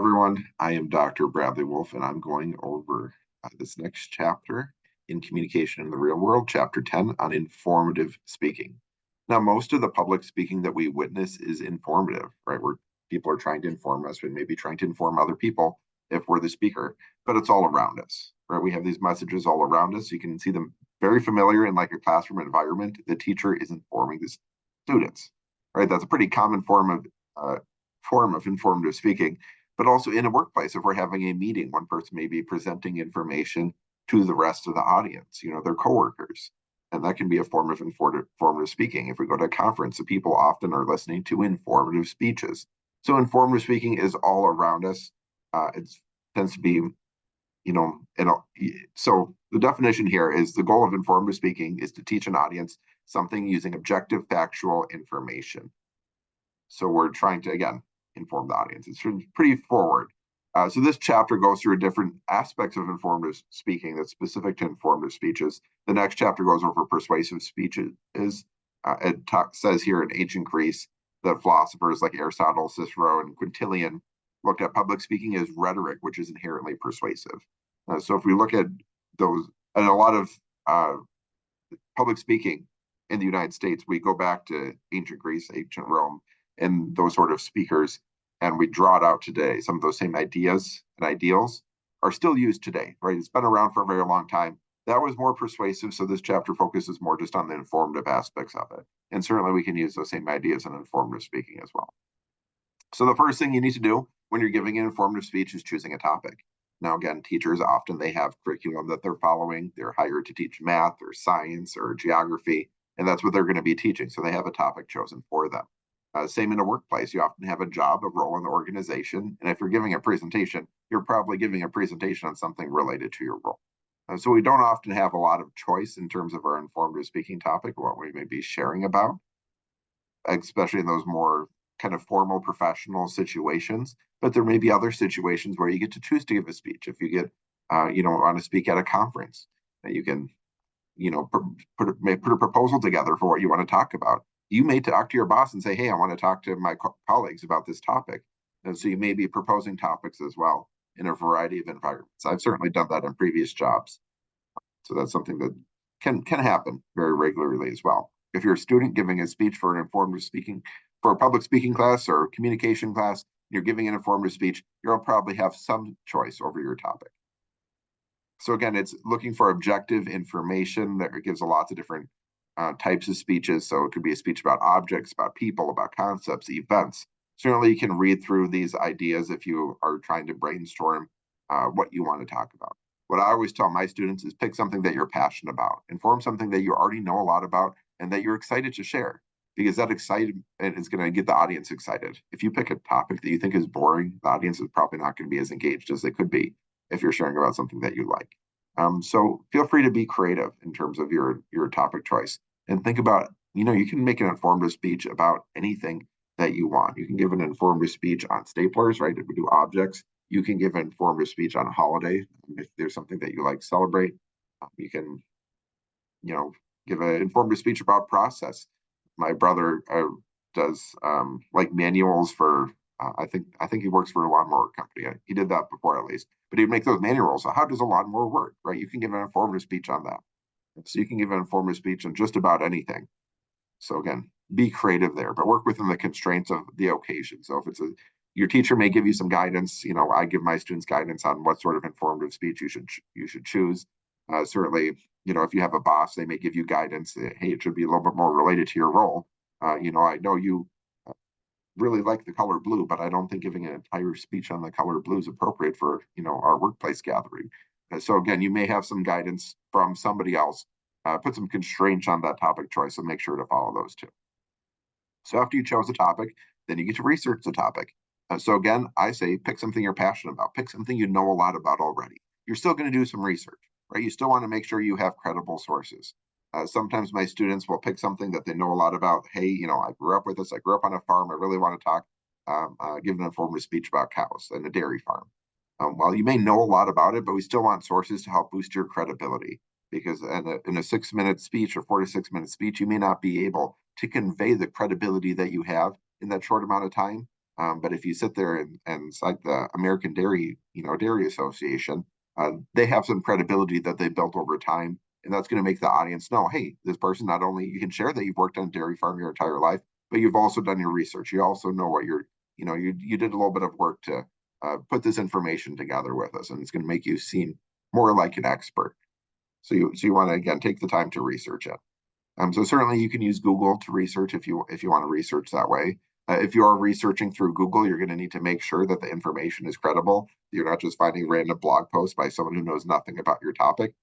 everyone. I am Dr. Bradley Wolfe, and I'm going over this next chapter in Communication in the Real World, Chapter 10 on informative speaking. Now, most of the public speaking that we witness is informative, right? Where people are trying to inform us, we may be trying to inform other people if we're the speaker, but it's all around us, right? We have these messages all around us. You can see them very familiar in like a classroom environment. The teacher is informing the students, right? That's a pretty common form of informative speaking, but also in a workplace. If we're having a meeting, one person may be presenting information to the rest of the audience, their coworkers. And that can be a form of informative speaking. If we go to a conference, the people often are listening to informative speeches. So informative speaking is all around us. It tends to be, so the definition here is the goal of informative speaking is to teach an audience something using objective, factual information. So we're trying to, again, inform the audience. It's pretty forward. So this chapter goes through different aspects of informative speaking that's specific to informative speeches. The next chapter goes over persuasive speeches. Says here in ancient Greece that philosophers like Aristotle, Cicero, and Quintilian looked at public speaking as rhetoric, which is inherently persuasive. So if we look at those, and a lot of public speaking in the United States, we go back to ancient Greece, ancient Rome, and those sort of speakers, and we draw it out today. Some of those same ideas and ideals are still used today, right? It's been around for a very long time. That was more persuasive, so this chapter focuses more just on the informative aspects of it. And certainly we can use those same ideas in informative speaking as well. So the first thing you need to do when you're giving an informative speech is choosing a topic. Now, again, teachers often they have curriculum that they're following. They're hired to teach math or science or geography, and that's what they're going to be teaching. So they have a topic chosen for them. Same in a workplace. You often have a job, a role in the organization. And if you're giving a presentation, you're probably giving a presentation on something related to your role. So we don't often have a lot of choice in terms of our informative speaking topic, what we may be sharing about, especially in those more kind of formal professional situations. But there may be other situations where you get to choose to give a speech. If you get, want to speak at a conference, you can, put a proposal together for what you want to talk about. You may talk to your boss and say, hey, I want to talk to my colleagues about this topic. And so you may be proposing topics as well in a variety of environments. I've certainly done that in previous jobs. So that's something that can happen very regularly as well. If you're a student giving a speech for an informative speaking, for a public speaking class or communication class, you're giving an informative speech, you'll probably have some choice over your topic. So again, it's looking for objective information that gives a lots of different types of speeches. So it could be a speech about objects, about people, about concepts, events. Certainly you can read through these ideas if you are trying to brainstorm what you want to talk about. What I always tell my students is pick something that you're passionate about, inform something that you already know a lot about and that you're excited to share, because that excitement is going to get the audience excited. If you pick a topic that you think is boring, the audience is probably not going to be as engaged as they could be if you're sharing about something that you like. So feel free to be creative in terms of your topic choice and think about, you can make an informative speech about anything that you want. You can give an informative speech on staplers, right? If we do objects, you can give an informative speech on a holiday. If there's something that you like to celebrate, you can, give an informative speech about process. My brother does like manuals for I think he works for a lawnmower company. He did that before at least, but he'd make those manuals. So how does a lawnmower work, right? You can give an informative speech on that. So you can give an informative speech on just about anything. So again, be creative there, but work within the constraints of the occasion. So if your teacher may give you some guidance, I give my students guidance on what sort of informative speech you should choose. Certainly, if you have a boss, they may give you guidance that, hey, it should be a little bit more related to your role. I know you really like the color blue, but I don't think giving an entire speech on the color blue is appropriate for, our workplace gathering. So again, you may have some guidance from somebody else. Put some constraints on that topic choice and make sure to follow those too. So after you chose a topic, then you get to research the topic. So again, I say pick something you're passionate about. Pick something you know a lot about already. You're still going to do some research, right? You still want to make sure you have credible sources. Sometimes my students will pick something that they know a lot about. Hey, I grew up with this. I grew up on a farm. I really want to talk, give an informative speech about cows and a dairy farm. Well, you may know a lot about it, but we still want sources to help boost your credibility, because in a 6-minute speech or 4 to 6 minute speech, you may not be able to convey the credibility that you have in that short amount of time. But if you sit there and cite the American Dairy, Dairy Association, they have some credibility that they built over time, and that's going to make the audience know, hey, this person, not only you can share that you've worked on dairy farm your entire life, but you've also done your research. You also know what you did a little bit of work to put this information together with us, and it's going to make you seem more like an expert. So you want to again take the time to research it. So certainly you can use Google to research if you want to research that way. If you are researching through Google, you're going to need to make sure that the information is credible. You're not just finding random blog posts by someone who knows nothing about your topic.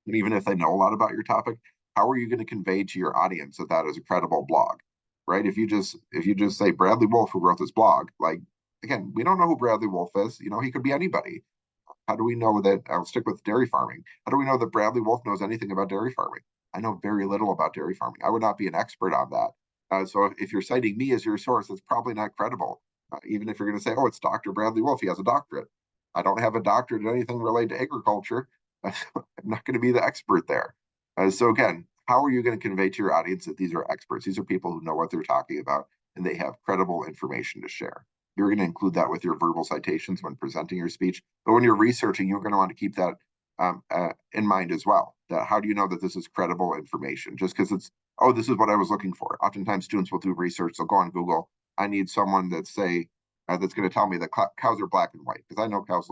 And even if they know a lot about your topic, how are you going to convey to your audience that that is a credible blog, right? If you just say Bradley Wolfe, who wrote this blog, like again, we don't know who Bradley Wolfe is. He could be anybody. How do we know that? I'll stick with dairy farming. How do we know that Bradley Wolfe knows anything about dairy farming? I know very little about dairy farming. I would not be an expert on that. So if you're citing me as your source, it's probably not credible. Even if you're going to say, oh, it's Dr. Bradley Wolfe, he has a doctorate. I don't have a doctorate in anything related to agriculture. I'm not going to be the expert there. So again, how are you going to convey to your audience that these are experts? These are people who know what they're talking about and they have credible information to share. You're going to include that with your verbal citations when presenting your speech. But when you're researching, you're going to want to keep that in mind as well. That how do you know that this is credible information? Just because it's, oh, this is what I was looking for. Oftentimes students will do research. They'll go on Google. I need someone that's that's going to tell me that cows are black and white, because I know cows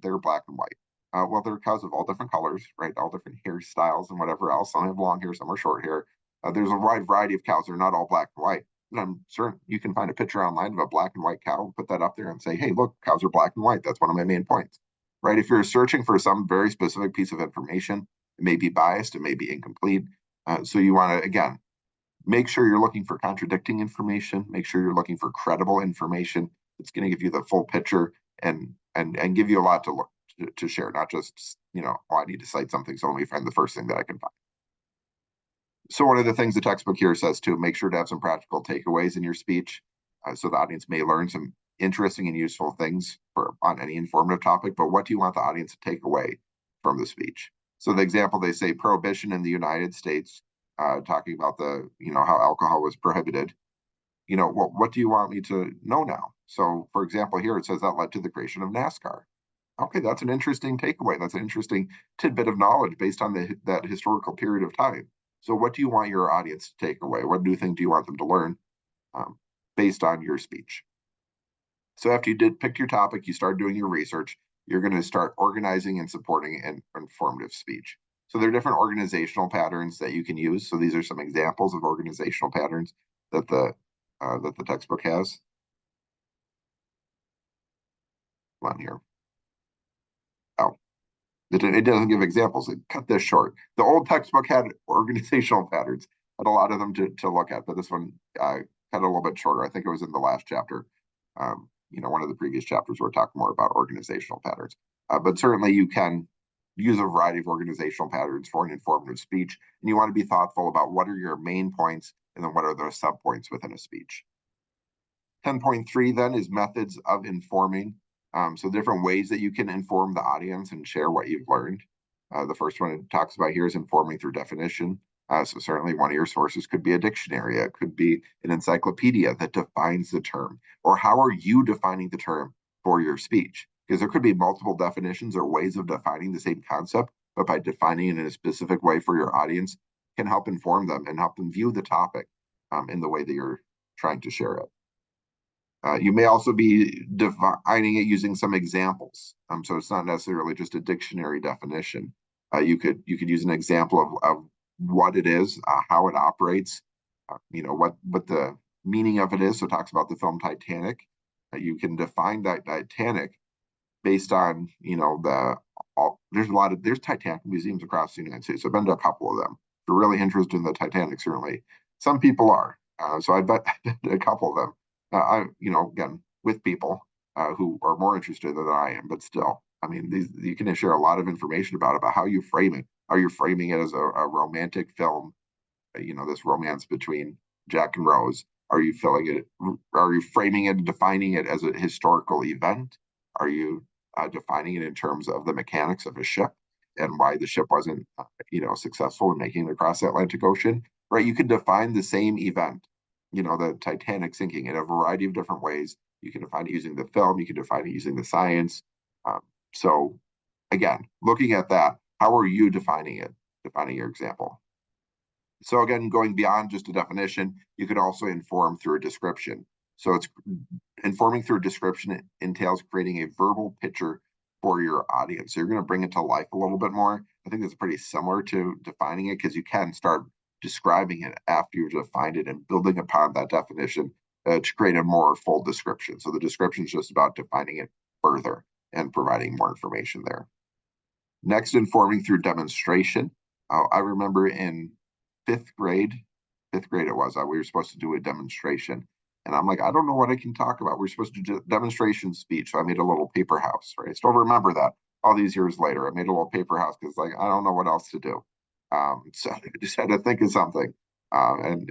they're black and white. Well, there are cows of all different colors, right? All different hairstyles and whatever else. Some have long hair, some are short hair. There's a wide variety of cows. They're not all black and white. And I'm certain you can find a picture online of a black and white cow, put that up there and say, hey, look, cows are black and white. That's one of my main points, right? If you're searching for some very specific piece of information, it may be biased, it may be incomplete. So you want to, again, make sure you're looking for contradicting information, make sure you're looking for credible information. It's going to give you the full picture and give you a lot to look to share, not just, oh, I need to cite something, so let me find the first thing that I can find. So one of the things the textbook here says too, make sure to have some practical takeaways in your speech, so the audience may learn some interesting and useful things on any informative topic. But what do you want the audience to take away from the speech? So the example, they say prohibition in the United States, talking about how alcohol was prohibited. What do you want me to know now? So for example, here it says that led to the creation of NASCAR. Okay, that's an interesting takeaway. That's an interesting tidbit of knowledge based on that historical period of time. So what do you want your audience to take away? What new thing do you want them to learn based on your speech? So after you did pick your topic, you start doing your research, you're going to start organizing and supporting an informative speech. So there are different organizational patterns that you can use. So these are some examples of organizational patterns that the textbook has. On here. Oh, it doesn't give examples. It cut this short. The old textbook had organizational patterns, had a lot of them to look at, but this one cut a little bit shorter. I think it was in the last chapter. One of the previous chapters we're talking more about organizational patterns. But certainly you can use a variety of organizational patterns for an informative speech, and you want to be thoughtful about what are your main points and then what are the subpoints within a speech. 10.3 then is methods of informing. So different ways that you can inform the audience and share what you've learned. The first one it talks about here is informing through definition. So certainly one of your sources could be a dictionary. It could be an encyclopedia that defines the term. Or how are you defining the term for your speech? Because there could be multiple definitions or ways of defining the same concept, but by defining it in a specific way for your audience can help inform them and help them view the topic in the way that you're trying to share it. You may also be defining it using some examples. So it's not necessarily just a dictionary definition. You could use an example of what it is, how it operates, what the meaning of it is. So it talks about the film Titanic. You can define that Titanic based on, there's Titanic museums across the United States. I've been to a couple of them. If you're really interested in the Titanic, certainly. Some people are. So I bet a couple of them. Again, with people who are more interested than I am, but still, I mean, you can share a lot of information about how you frame it. Are you framing it as a romantic film? This romance between Jack and Rose. Are you framing it and defining it as a historical event? Are you defining it in terms of the mechanics of a ship and why the ship wasn't, successful in making it across the Atlantic Ocean? Right? You can define the same event the Titanic sinking in a variety of different ways. You can define it using the film, you can define it using the science. So again, looking at that, how are you defining it, defining your example? So again, going beyond just a definition, you could also inform through a description. So it's informing through a description entails creating a verbal picture for your audience. So you're going to bring it to life a little bit more. I think that's pretty similar to defining it because you can start describing it after you've defined it and building upon that definition to create a more full description. So the description is just about defining it further and providing more information there. Next, informing through demonstration. I remember in fifth grade it was, we were supposed to do a demonstration. And I'm like, I don't know what I can talk about. We're supposed to do a demonstration speech. So I made a little paper house, right? I still remember that all these years later. I made a little paper house because like, I don't know what else to do. So I just had to think of something. And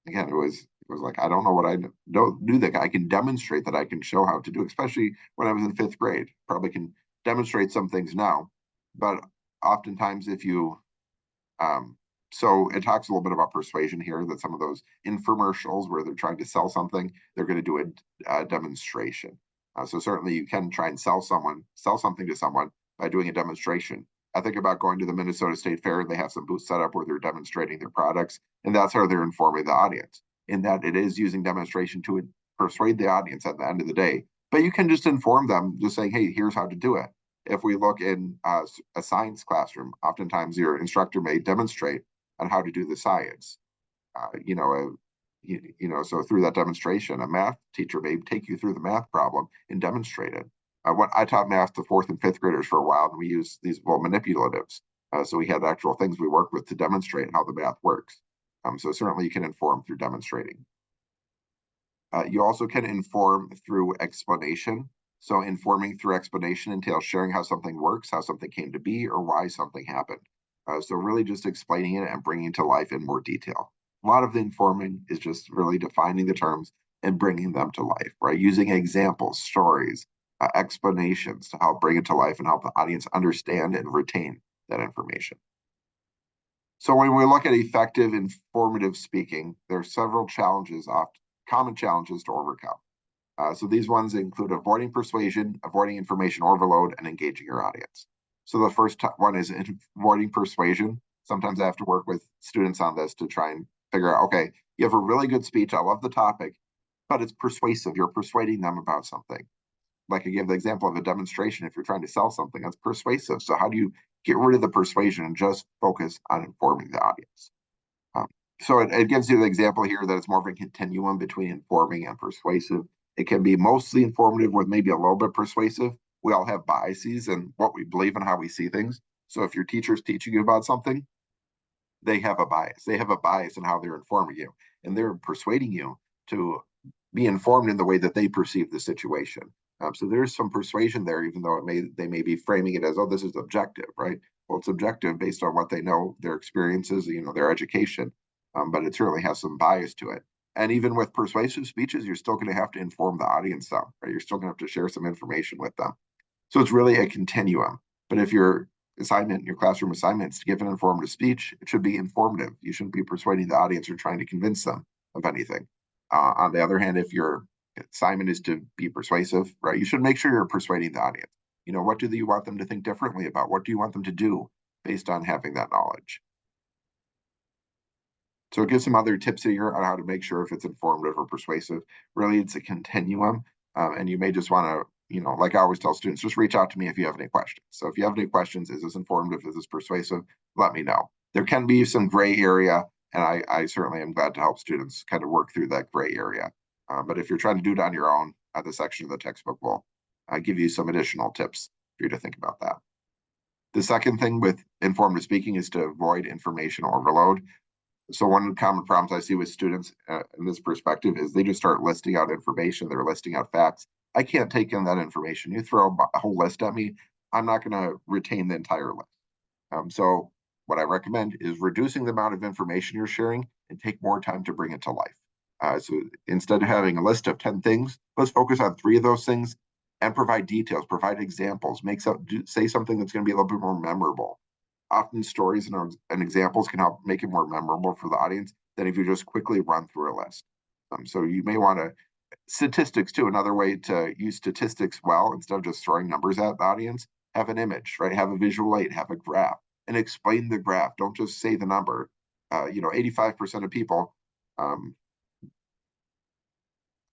again, it was like, I don't know what I do that I can demonstrate that I can show how to do, especially when I was in fifth grade. Probably can demonstrate some things now, but oftentimes if you so it talks a little bit about persuasion here, that some of those infomercials where they're trying to sell something, they're going to do a demonstration. So certainly you can try and sell something to someone by doing a demonstration. I think about going to the Minnesota State Fair, and they have some booths set up where they're demonstrating their products, and that's how they're informing the audience. In that it is using demonstration to persuade the audience at the end of the day. But you can just inform them, just saying, hey, here's how to do it. If we look in a science classroom, oftentimes your instructor may demonstrate on how to do the science. So through that demonstration, a math teacher may take you through the math problem and demonstrate it. When I taught math to fourth and fifth graders for a while, and we used these manipulatives. So we had actual things we worked with to demonstrate how the math works. So certainly you can inform through demonstrating. You also can inform through explanation. So informing through explanation entails sharing how something works, how something came to be, or why something happened. So really just explaining it and bringing it to life in more detail. A lot of the informing is just really defining the terms and bringing them to life, right? Using examples, stories, explanations to help bring it to life and help the audience understand and retain that information. So when we look at effective informative speaking, there are several challenges, common challenges to overcome. So these ones include avoiding persuasion, avoiding information overload, and engaging your audience. So the first one is avoiding persuasion. Sometimes I have to work with students on this to try and figure out, okay, you have a really good speech. I love the topic, but it's persuasive. You're persuading them about something. Like I gave the example of a demonstration. If you're trying to sell something, that's persuasive. So how do you get rid of the persuasion and just focus on informing the audience? So it gives you the example here that it's more of a continuum between informing and persuasive. It can be mostly informative with maybe a little bit persuasive. We all have biases and what we believe and how we see things. So if your teacher's teaching you about something, they have a bias. They have a bias in how they're informing you, and they're persuading you to be informed in the way that they perceive the situation. So there's some persuasion there, even though they may be framing it as, oh, this is objective, right? Well, it's objective based on what they know, their experiences, their education, but it certainly has some bias to it. And even with persuasive speeches, you're still going to have to inform the audience, though, right? You're still going to have to share some information with them. So it's really a continuum. But if your classroom assignment is to give an informative speech, it should be informative. You shouldn't be persuading the audience or trying to convince them of anything. On the other hand, if your assignment is to be persuasive, right, you should make sure you're persuading the audience. What do you want them to think differently about? What do you want them to do based on having that knowledge? So it gives some other tips here on how to make sure if it's informative or persuasive. Really, it's a continuum. And you may just want to, like I always tell students, just reach out to me if you have any questions. So if you have any questions, is this informative? Is this persuasive? Let me know. There can be some gray area, and I certainly am glad to help students kind of work through that gray area. But if you're trying to do it on your own, the section of the textbook will give you some additional tips for you to think about that. The second thing with informative speaking is to avoid information overload. So one common problems I see with students in this perspective is they just start listing out information. They're listing out facts. I can't take in that information. You throw a whole list at me, I'm not going to retain the entire list. So what I recommend is reducing the amount of information you're sharing and take more time to bring it to life. So instead of having a list of 10 things, let's focus on 3 of those things and provide details, provide examples, say something that's going to be a little bit more memorable. Often stories and examples can help make it more memorable for the audience than if you just quickly run through a list. So you may want to statistics too. Another way to use statistics well, instead of just throwing numbers at the audience, have an image, right? Have a visual aid, have a graph, and explain the graph. Don't just say the number. 85% of people, trying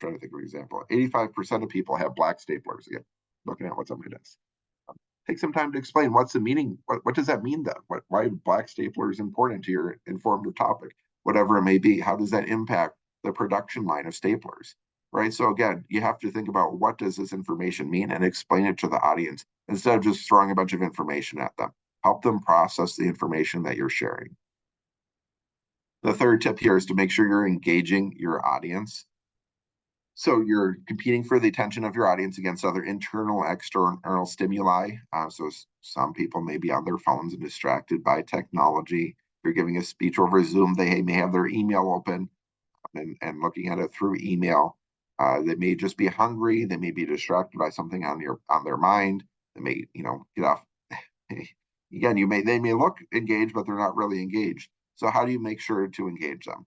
to think of an example. 85% of people have black staplers. Again, looking at what's on my desk. Take some time to explain what's the meaning. What does that mean then? Why black stapler is important to your informative topic, whatever it may be. How does that impact the production line of staplers? Right. So again, you have to think about what does this information mean and explain it to the audience instead of just throwing a bunch of information at them. Help them process the information that you're sharing. The third tip here is to make sure you're engaging your audience. So you're competing for the attention of your audience against other internal, external stimuli. So some people may be on their phones and distracted by technology. If you're giving a speech over Zoom, they may have their email open and looking at it through email. They may just be hungry. They may be distracted by something on their mind. They may, get off. Again, they may look engaged, but they're not really engaged. So how do you make sure to engage them?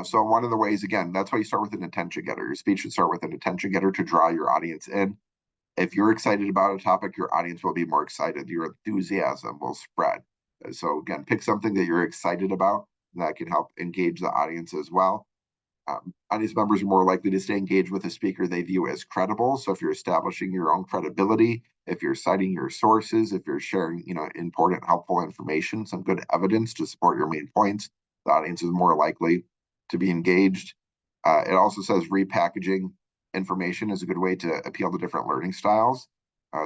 So one of the ways, again, that's why you start with an attention getter. Your speech should start with an attention getter to draw your audience in. If you're excited about a topic, your audience will be more excited. Your enthusiasm will spread. So again, pick something that you're excited about that can help engage the audience as well. Audience members are more likely to stay engaged with a speaker they view as credible. So if you're establishing your own credibility, if you're citing your sources, if you're sharing, important, helpful information, some good evidence to support your main points, the audience is more likely to be engaged. It also says repackaging information is a good way to appeal to different learning styles.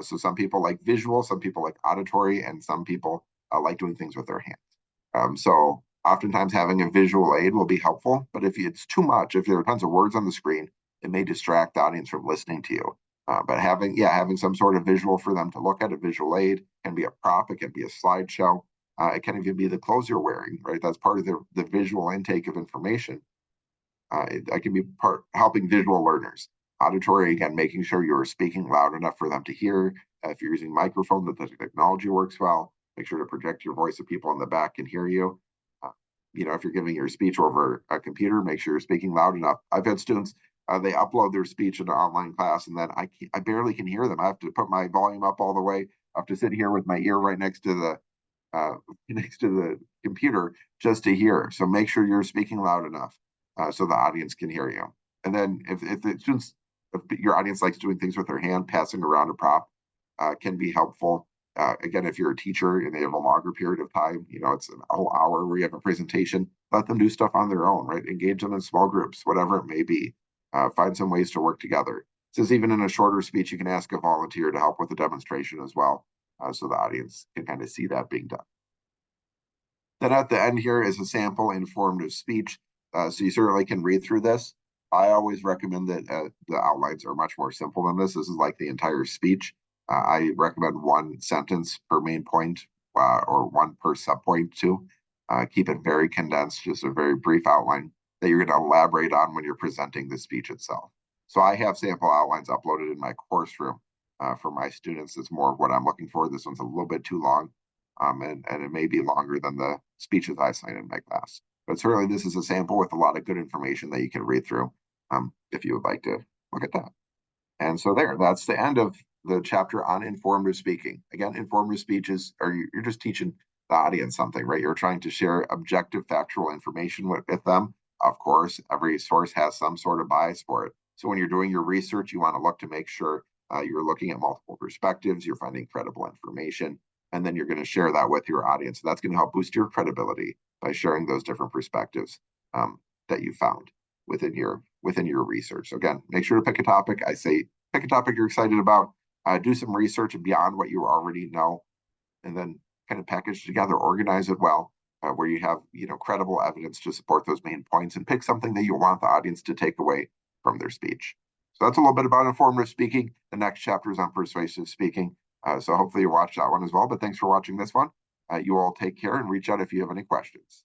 So some people like visual, some people like auditory, and some people like doing things with their hands. So oftentimes having a visual aid will be helpful, but if it's too much, if there are tons of words on the screen, it may distract the audience from listening to you. But having some sort of visual for them to look at, a visual aid, can be a prop, it can be a slideshow, it can even be the clothes you're wearing, right? That's part of the visual intake of information. It can be helping visual learners. Auditory, again, making sure you're speaking loud enough for them to hear. If you're using microphone, that the technology works well. Make sure to project your voice so people in the back can hear you. If you're giving your speech over a computer, make sure you're speaking loud enough. I've had students, they upload their speech in an online class, and then I barely can hear them. I have to put my volume up all the way. I have to sit here with my ear right next to the computer just to hear. So make sure you're speaking loud enough so the audience can hear you. And then if your audience likes doing things with their hand, passing around a prop can be helpful. Again, if you're a teacher and they have a longer period of time, it's an whole hour where you have a presentation, let them do stuff on their own, right? Engage them in small groups, whatever it may be. Find some ways to work together. It says even in a shorter speech, you can ask a volunteer to help with the demonstration as well, so the audience can kind of see that being done. Then at the end here is a sample informative speech. So you certainly can read through this. I always recommend that the outlines are much more simple than this. This is like the entire speech. I recommend one sentence per main point or one per subpoint too. Keep it very condensed, just a very brief outline that you're going to elaborate on when you're presenting the speech itself. So I have sample outlines uploaded in my course room for my students. It's more of what I'm looking for. This one's a little bit too long, and it may be longer than the speeches I assign in my class. But certainly this is a sample with a lot of good information that you can read through if you would like to look at that. And so that's the end of the chapter on informative speaking. Again, informative speeches you're just teaching the audience something, right? You're trying to share objective, factual information with them. Of course, every source has some sort of bias for it. So when you're doing your research, you want to look to make sure you're looking at multiple perspectives, you're finding credible information, and then you're going to share that with your audience. So that's going to help boost your credibility by sharing those different perspectives that you found within your research. So again, make sure to pick a topic. I say pick a topic you're excited about. Do some research beyond what you already know, and then kind of package together, organize it well, where you have credible evidence to support those main points, and pick something that you want the audience to take away from their speech. So that's a little bit about informative speaking. The next chapter is on persuasive speaking. So hopefully you watch that one as well. But thanks for watching this one. You all take care and reach out if you have any questions.